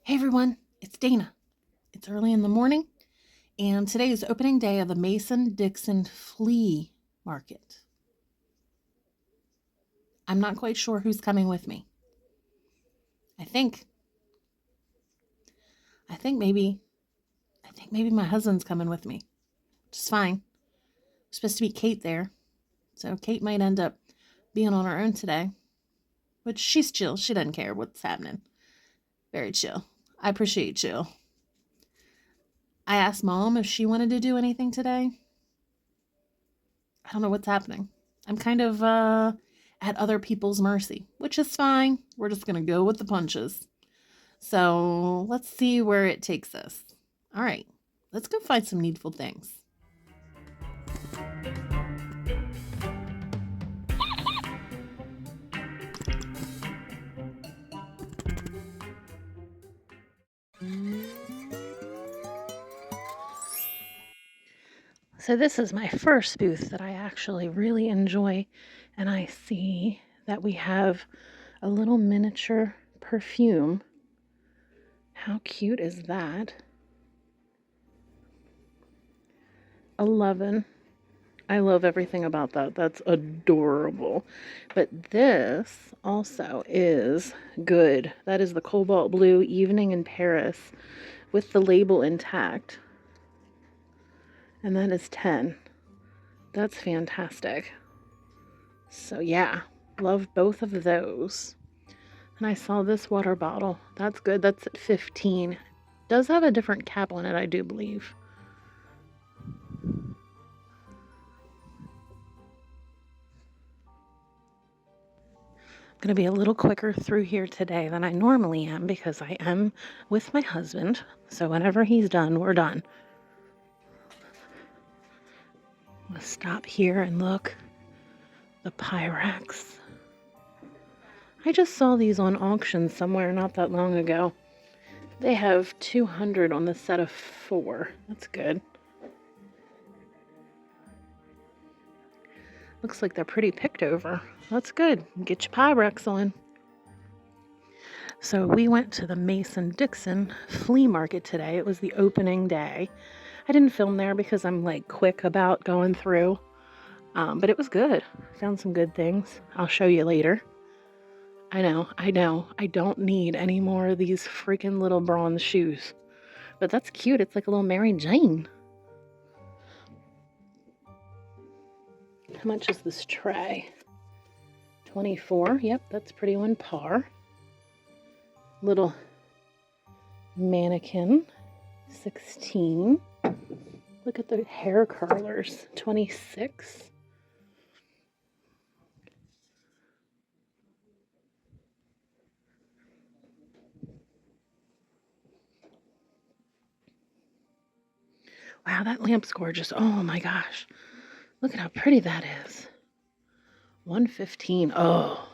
Hey everyone, it's Dana. It's early in the morning, and today is opening day of the Mason-Dixon Flea Market. I'm not quite sure who's coming with me. I think maybe my husband's coming with me, which is fine. It's supposed to be Kate there, so Kate might end up being on her own today, which she's chill. She doesn't care what's happening. Very chill. I appreciate chill. I asked Mom if she wanted to do anything today. I don't know what's happening. I'm kind of at other people's mercy, which is fine. We're just going to go with the punches. So let's see where it takes us. All right, let's go find some needful things. So this is my first booth that I actually really enjoy, and I see that we have a little miniature perfume. How cute is that? 11. I love everything about that. That's adorable. But this also is good. That is the Cobalt Blue Evening in Paris with the label intact. And that is 10. That's fantastic. So yeah, love both of those. And I saw this water bottle. That's good. That's at 15. Does have a different cap on it, I do believe. I'm going to be a little quicker through here today than I normally am because I am with my husband. So whenever he's done, we're done. Let's stop here and look. The Pyrex. I just saw these on auction somewhere not that long ago. They have 200 on the set of 4. That's good. Looks like they're pretty picked over. That's good. Get your Pyrex on. So we went to the Mason-Dixon Flea Market today. It was the opening day. I didn't film there because I'm like quick about going through. But it was good. Found some good things. I'll show you later. I know. I don't need any more of these freaking little bronze shoes. But that's cute. It's like a little Mary Jane. How much is this tray? 24. Yep, that's pretty on par. Little mannequin. 16. Look at the hair curlers. 26. Wow, that lamp's gorgeous. Oh my gosh. Look at how pretty that is. 115. Oh,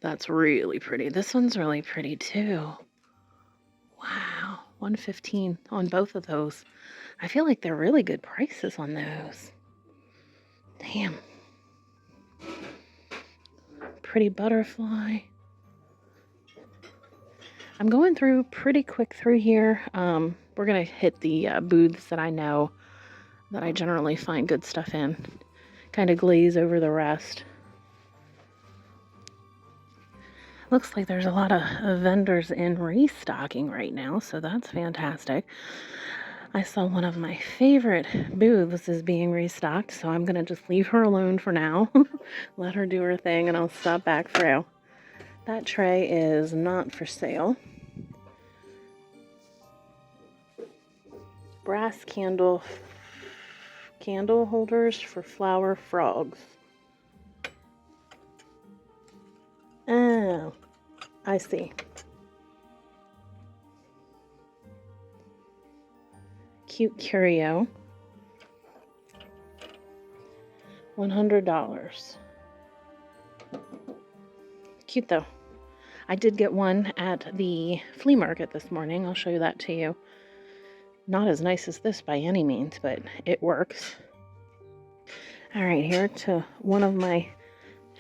that's really pretty. This one's really pretty too. Wow, 115 on both of those. I feel like they're really good prices on those. Damn. Pretty butterfly. I'm going through pretty quick through here. We're going to hit the booths that I know that I generally find good stuff in. Kind of glaze over the rest. Looks like there's a lot of vendors in restocking right now, so that's fantastic. I saw one of my favorite booths is being restocked, so I'm going to just leave her alone for now. Let her do her thing, and I'll stop back through. That tray is not for sale. Brass candle holders for flower frogs. Oh, I see. Cute curio. $100. Cute though. I did get one at the flea market this morning. I'll show you that to you. Not as nice as this by any means, but it works. All right, here to one of my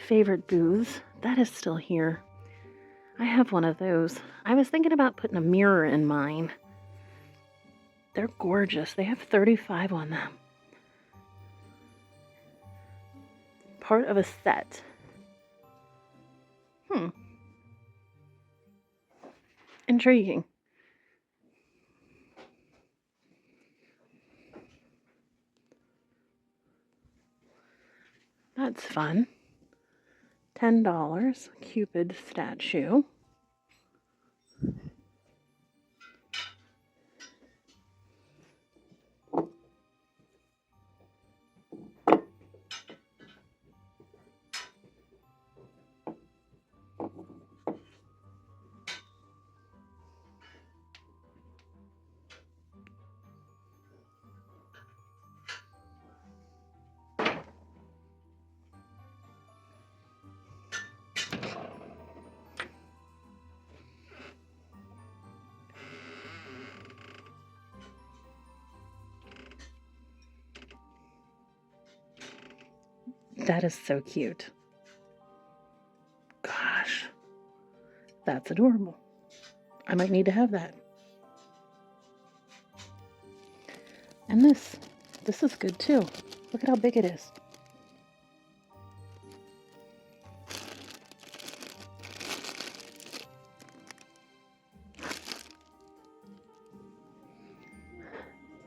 favorite booths. That is still here. I have one of those. I was thinking about putting a mirror in mine. They're gorgeous. They have 35 on them. Part of a set. Intriguing. That's fun. $10. Cupid statue. That is so cute. Gosh, that's adorable. I might need to have that. And this is good too. Look at how big it is.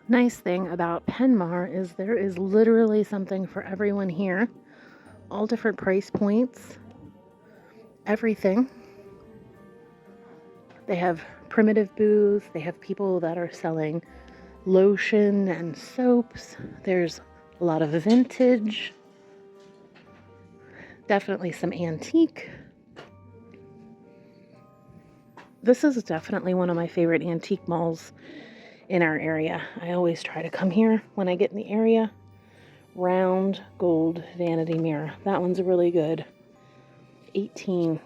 Nice thing about Penmar is there is literally something for everyone here. All different price points. Everything. They have primitive booths. They have people that are selling lotion and soaps. There's a lot of vintage. Definitely some antique. This is definitely one of my favorite antique malls in our area. I always try to come here when I get in the area. Round gold vanity mirror. That one's really good. 18.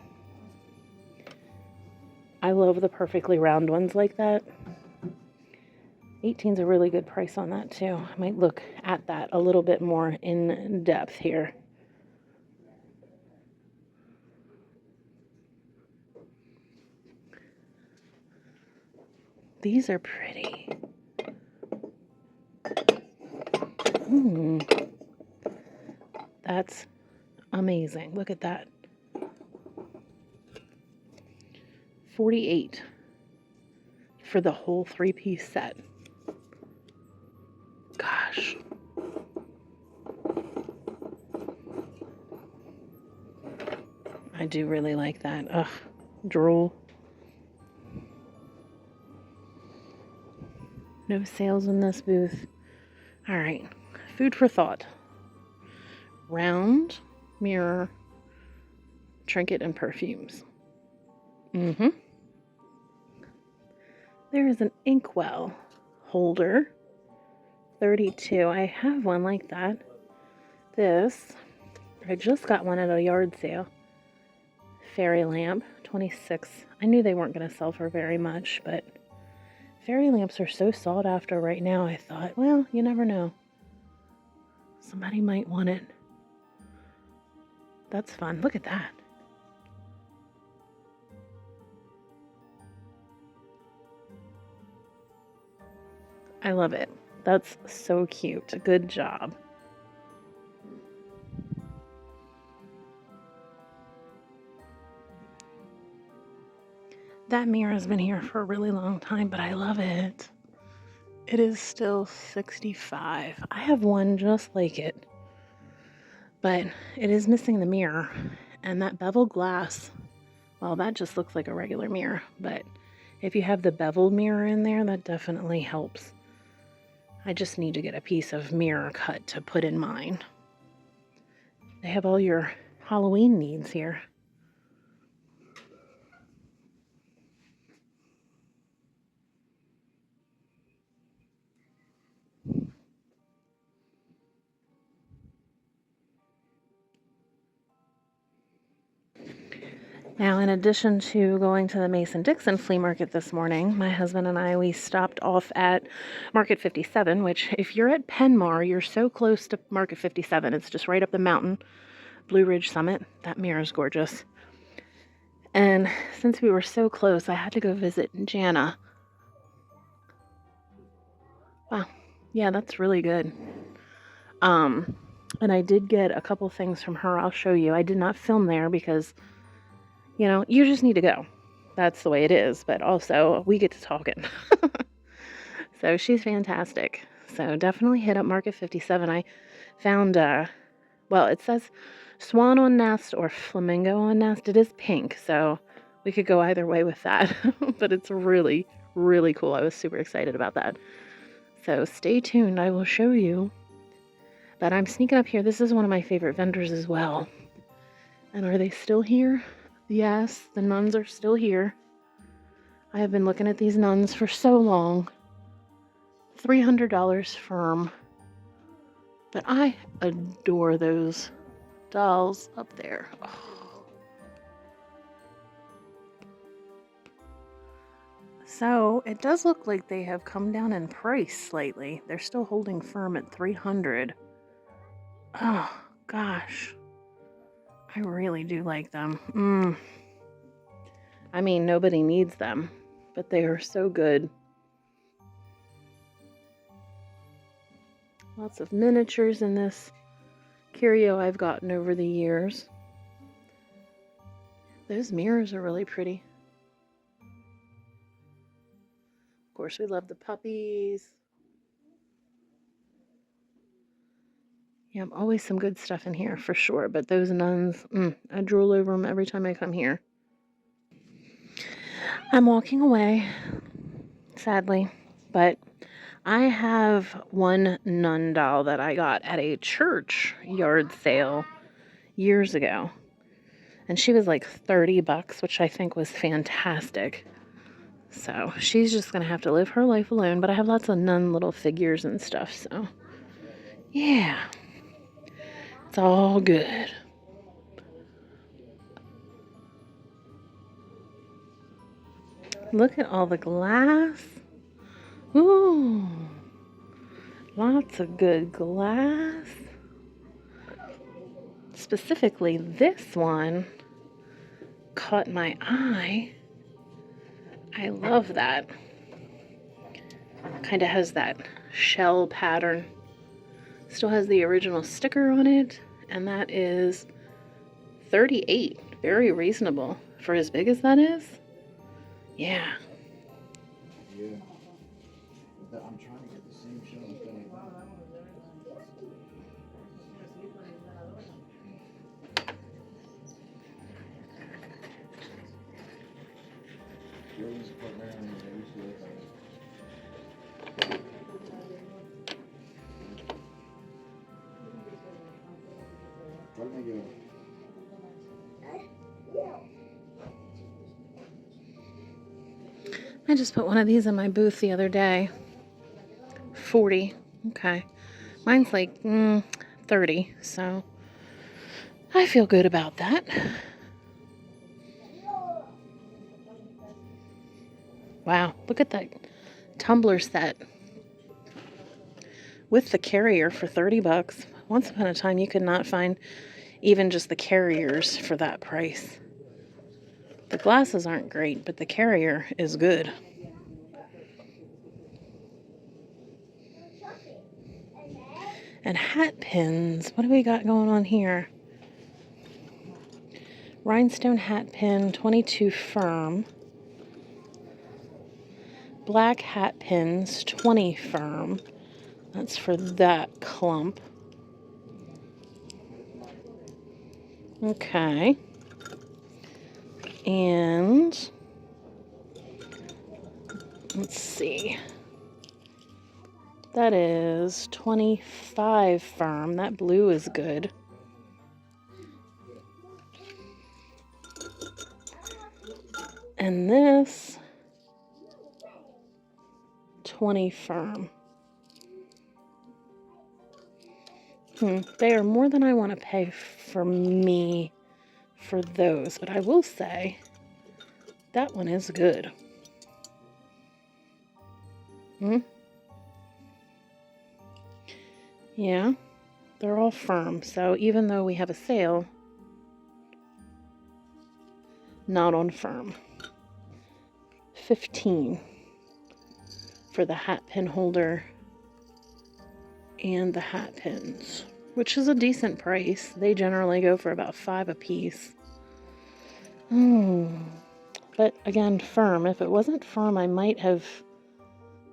I love the perfectly round ones like that. 18's a really good price on that too. I might look at that a little bit more in depth here. These are pretty. That's amazing. Look at that. 48 for the whole 3-piece set. Gosh. I do really like that. Ugh, drool. No sales in this booth. All right, food for thought. Round mirror, trinket, and perfumes. There is an inkwell holder, 32. I have one like that. This, I just got one at a yard sale. Fairy lamp, 26. I knew they weren't going to sell for very much, but fairy lamps are so sought after right now. I thought, well, you never know. Somebody might want it. That's fun. Look at that. I love it. That's so cute. Good job. That mirror has been here for a really long time, but I love it. It is still $65. I have one just like it, but it is missing the mirror. And that beveled glass, well, that just looks like a regular mirror, but if you have the beveled mirror in there, that definitely helps. I just need to get a piece of mirror cut to put in mine. They have all your Halloween needs here. Now, in addition to going to the Mason-Dixon flea market this morning, my husband and I, we stopped off at Market 57, which if you're at Penmar, you're so close to Market 57. It's just right up the mountain, Blue Ridge Summit. That mirror is gorgeous. And since we were so close, I had to go visit Jana. Wow. Yeah, that's really good. And I did get a couple things from her. I'll show you. I did not film there because, you know, you just need to go. That's the way it is. But also, we get to talking. So she's fantastic. So definitely hit up Market 57. I found, well, it says swan on nest or flamingo on nest. It is pink, so we could go either way with that. But it's really, really cool. I was super excited about that. So stay tuned. I will show you. But I'm sneaking up here. This is one of my favorite vendors as well. And are they still here? Yes, the nuns are still here. I have been looking at these nuns for so long. $300 firm. But I adore those dolls up there. Oh. So it does look like they have come down in price slightly. They're still holding firm at $300. Oh, gosh. I really do like them. I mean, nobody needs them, but they are so good. Lots of miniatures in this curio I've gotten over the years. Those mirrors are really pretty. Of course, we love the puppies. Yeah, always some good stuff in here for sure, but those nuns, I drool over them every time I come here. I'm walking away, sadly, but I have one nun doll that I got at a church yard sale years ago. And she was like $30, which I think was fantastic. So she's just going to have to live her life alone. But I have lots of nun little figures and stuff. So yeah, it's all good. Look at all the glass. Ooh, lots of good glass. Specifically, this one caught my eye. I love that. Kind of has that shell pattern. Still has the original sticker on it, and that is $38. Very reasonable for as big as that is. Yeah. Yeah. I'm trying to get the same show as Benny. I just put one of these in my booth the other day. 40. Okay. Mine's like 30, so I feel good about that. Wow, look at that tumbler set with the carrier for $30. Once upon a time, you could not find even just the carriers for that price. The glasses aren't great, but the carrier is good. And hat pins. What do we got going on here? Rhinestone hat pin, 22 firm. Black hat pins, 20 firm. That's for that clump. Okay. And let's see. That is 25 firm. That blue is good. And this 20 firm. They are more than I want to pay for me for those, but I will say that one is good. Yeah, they're all firm. So even though we have a sale, not on firm. 15 for the hat pin holder and the hat pins, which is a decent price. They generally go for about $5 a piece. But again, firm. If it wasn't firm, I might have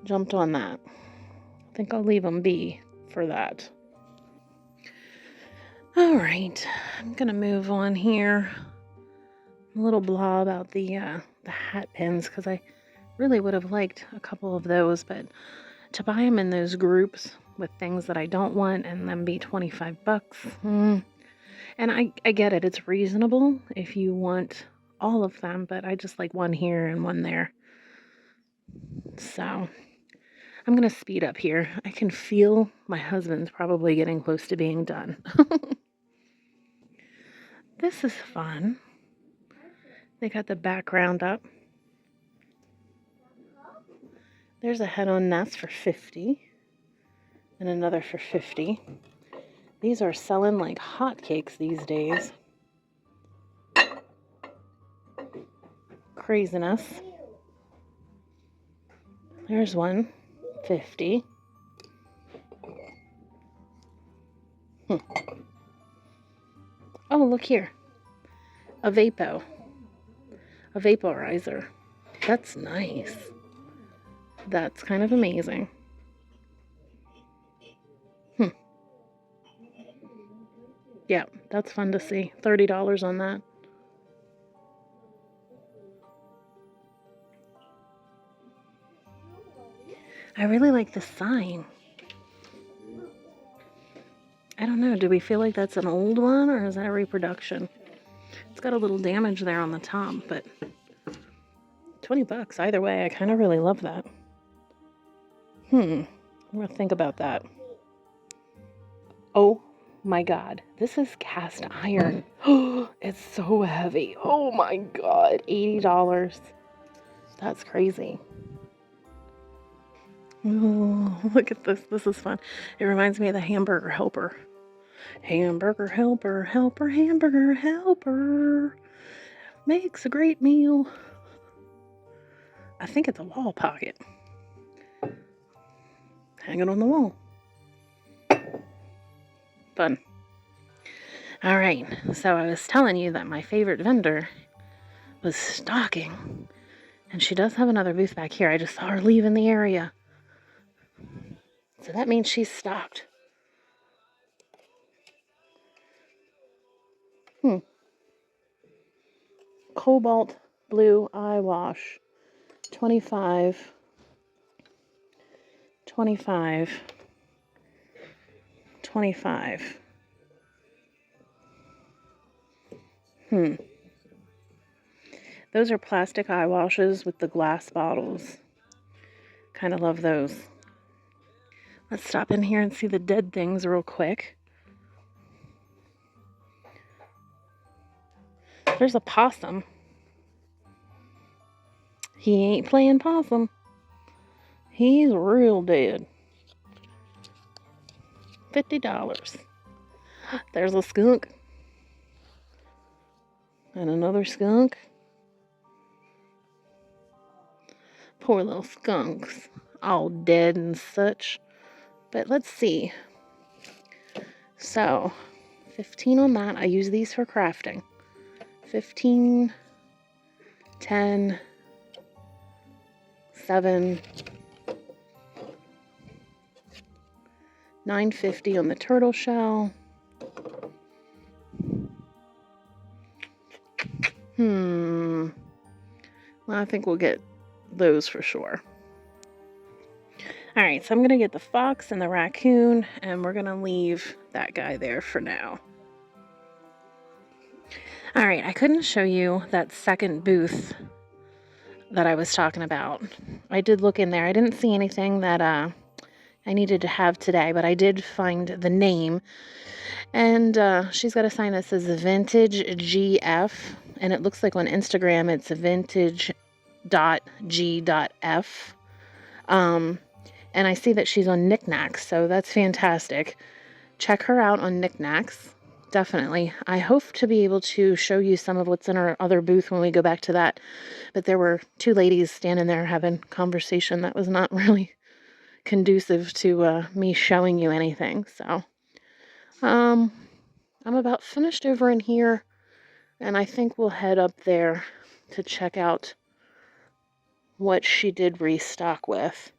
jumped on that. I think I'll leave them be for that. All right, I'm gonna move on here. A little blah about the hat pins, because I really would have liked a couple of those, but to buy them in those groups with things that I don't want and then be $25. And I get it, it's reasonable if you want all of them, but I just like one here and one there. So I'm gonna speed up here. I can feel my husband's probably getting close to being done. This is fun. They got the background up. There's a head-on nest for $50 and another for $50. These are selling like hotcakes these days. Craziness. There's one, $50. Oh, look here. A vaporizer. That's nice. That's kind of amazing. Yeah, that's fun to see. $30 on that. I really like the sign. I don't know, do we feel like that's an old one or is that a reproduction? It's got a little damage there on the top, but $20 either way. I kind of really love that. I'm gonna think about that. Oh my God, this is cast iron. It's so heavy. Oh my God, $80. That's crazy. Oh, look at this. This is fun. It reminds me of the hamburger helper. Hamburger helper, helper, hamburger helper. Makes a great meal. I think it's a wall pocket. Hang it on the wall. Fun. All right, so I was telling you that my favorite vendor was stocking. And she does have another booth back here. I just saw her leaving the area. So that means she's stocked. Cobalt blue eye wash. 25. 25. 25. Those are plastic eye washes with the glass bottles. Kind of love those. Let's stop in here and see the dead things real quick. There's a possum. He ain't playing possum. He's real dead. $50. There's a skunk. And another skunk. Poor little skunks. All dead and such. But let's see. So, 15 on that. I use these for crafting. 15, 10, 7, $9.50 on the turtle shell. Well, I think we'll get those for sure. All right, so I'm going to get the fox and the raccoon, and we're going to leave that guy there for now. All right, I couldn't show you that second booth that I was talking about. I did look in there. I didn't see anything that I needed to have today, but I did find the name. And she's got a sign that says Vintage GF, and it looks like on Instagram it's vintage.g.f. And I see that she's on Knickknacks, so that's fantastic. Check her out on Knickknacks. definitely. I hope to be able to show you some of what's in our other booth when we go back to that. But there were two ladies standing there having conversation that was not really conducive to me showing you anything. So, I'm about finished over in here, and I think we'll head up there to check out what she did restock with.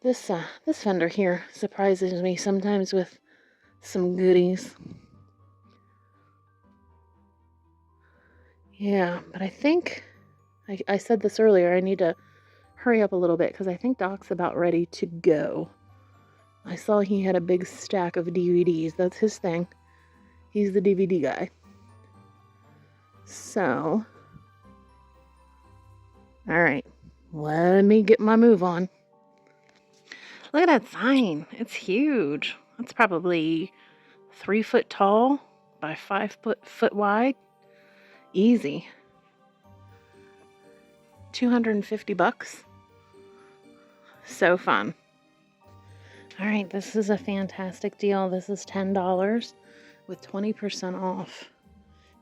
This vendor here surprises me sometimes with some goodies. Yeah, but I think I said this earlier, I need to hurry up a little bit because I think Doc's about ready to go. I saw he had a big stack of DVDs. That's his thing. He's the DVD guy. So, all right, let me get my move on. Look at that sign. It's huge. It's probably 3 foot tall by 5 foot wide. Easy. $250. So fun. All right, this is a fantastic deal. This is $10 with 20% off.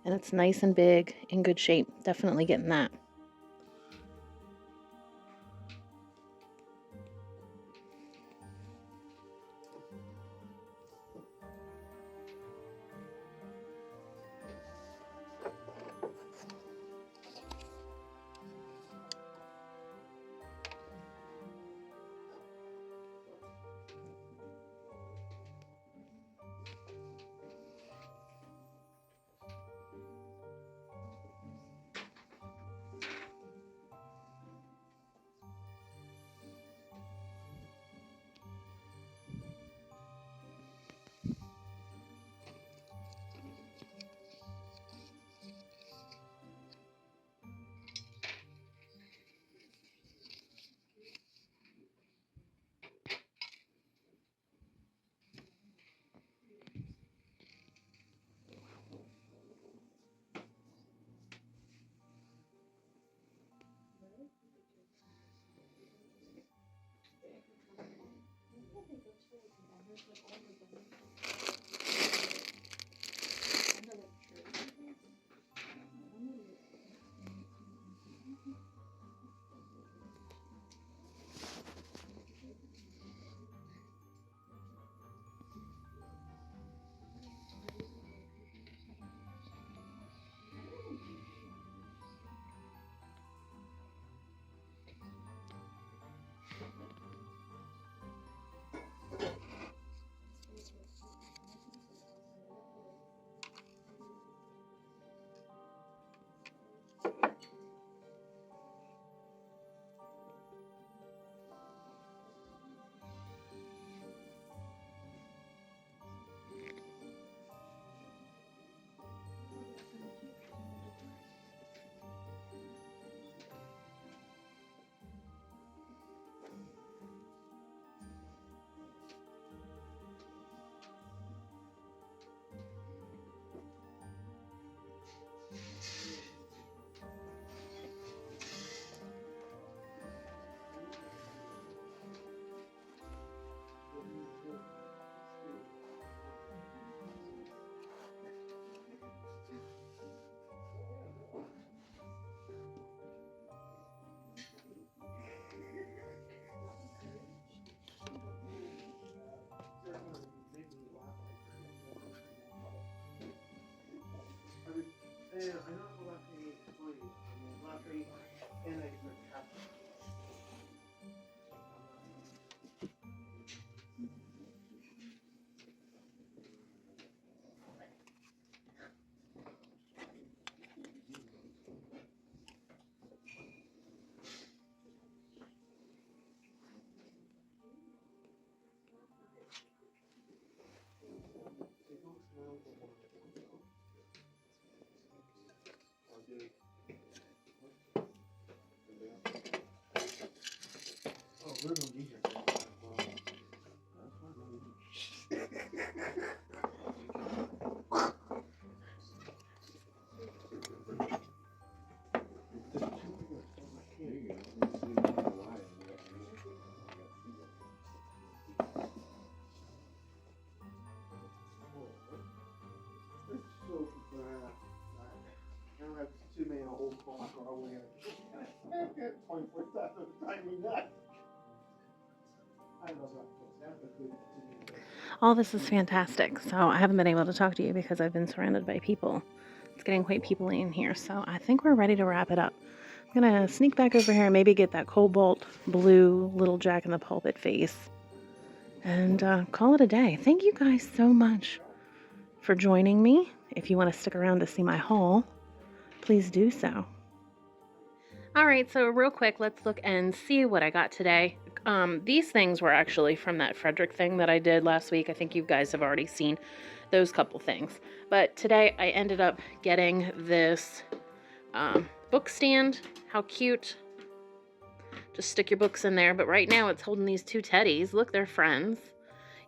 And it's nice and big, in good shape. Definitely getting that. Point for that tiny neck. I don't know what all this is fantastic. So I haven't been able to talk to you because I've been surrounded by people. It's getting quite people-y in here. So I think we're ready to wrap it up. I'm going to sneak back over here and maybe get that cobalt blue little Jack in the Pulpit face and call it a day. Thank you guys so much for joining me. If you want to stick around to see my haul, please do so. All right, so real quick, let's look and see what I got today. These things were actually from that Frederick thing that I did last week. I think you guys have already seen those couple things. But today I ended up getting this book stand. How cute. Just stick your books in there. But right now it's holding these two teddies. Look, they're friends.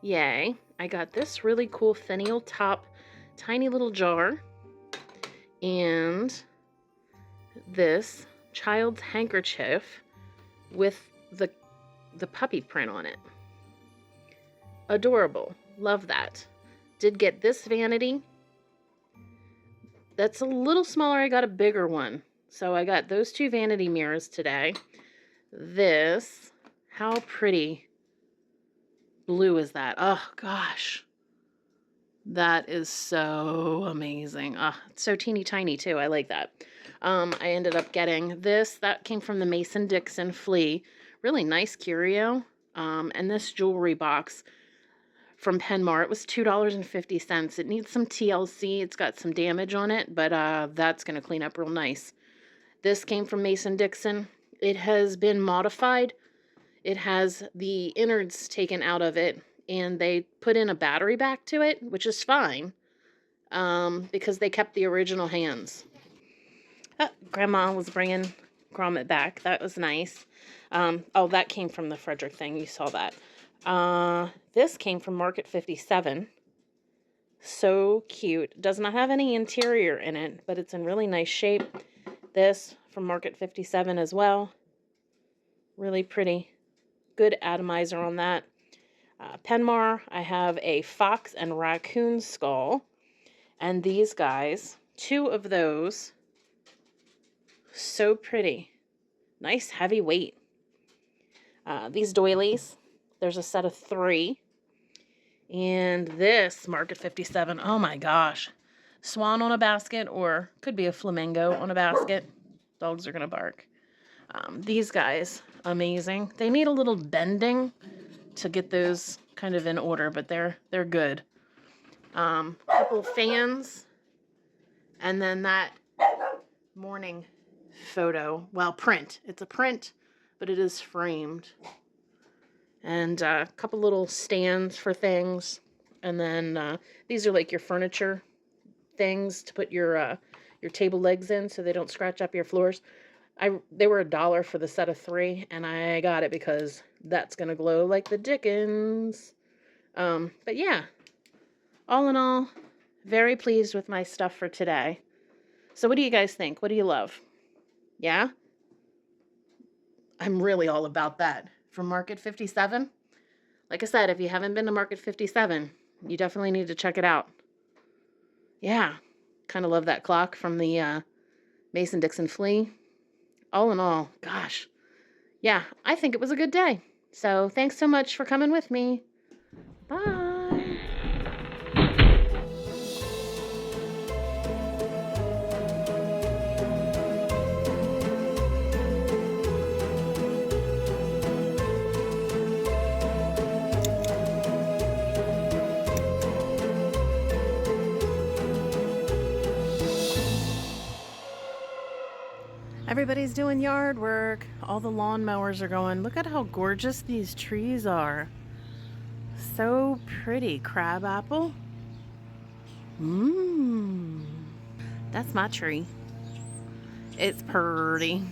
Yay. I got this really cool finial top, tiny little jar. And this child's handkerchief with the puppy print on it. Adorable. Love that. Did get this vanity. That's a little smaller. I got a bigger one. So I got those two vanity mirrors today. This, how pretty blue is that? Oh gosh. That is so amazing. It's so teeny tiny too. I like that. I ended up getting this. That came from the Mason-Dixon Flea. Really nice curio. And this jewelry box from Penmar. It was $2.50. It needs some TLC. It's got some damage on it, but that's going to clean up real nice. This came from Mason-Dixon. It has been modified. It has the innards taken out of it, and they put in a battery back to it, which is fine, because they kept the original hands. Grandma was bringing grommet back. That was nice. Oh, that came from the Frederick thing. You saw that. This came from Market 57. So cute. Does not have any interior in it, but it's in really nice shape. This from Market 57 as well. Really pretty. Good atomizer on that. Penmar, I have a fox and raccoon skull. And these guys, two of those. So pretty. Nice heavy weight. These doilies, there's a set of 3. And this, Market 57, oh my gosh. Swan on a basket, or could be a flamingo on a basket. Dogs are going to bark. These guys, amazing. They need a little bending to get those kind of in order, but they're good. Couple fans. And then that morning photo, well, print. It's a print, but it is framed. And a couple little stands for things. And then these are like your furniture things to put your table legs in so they don't scratch up your floors. They were $1 for the set of 3, and I got it because that's going to glow like the Dickens. But yeah, all in all, very pleased with my stuff for today. So what do you guys think? What do you love? Yeah? I'm really all about that. From Market 57, like I said, if you haven't been to Market 57, you definitely need to check it out. Yeah, kind of love that clock from the Mason-Dixon Flea. All in all, gosh, yeah, I think it was a good day. So thanks so much for coming with me. Bye. Everybody's doing yard work. All the lawn mowers are going. Look at how gorgeous these trees are. So pretty. Crabapple. That's my tree. It's pretty.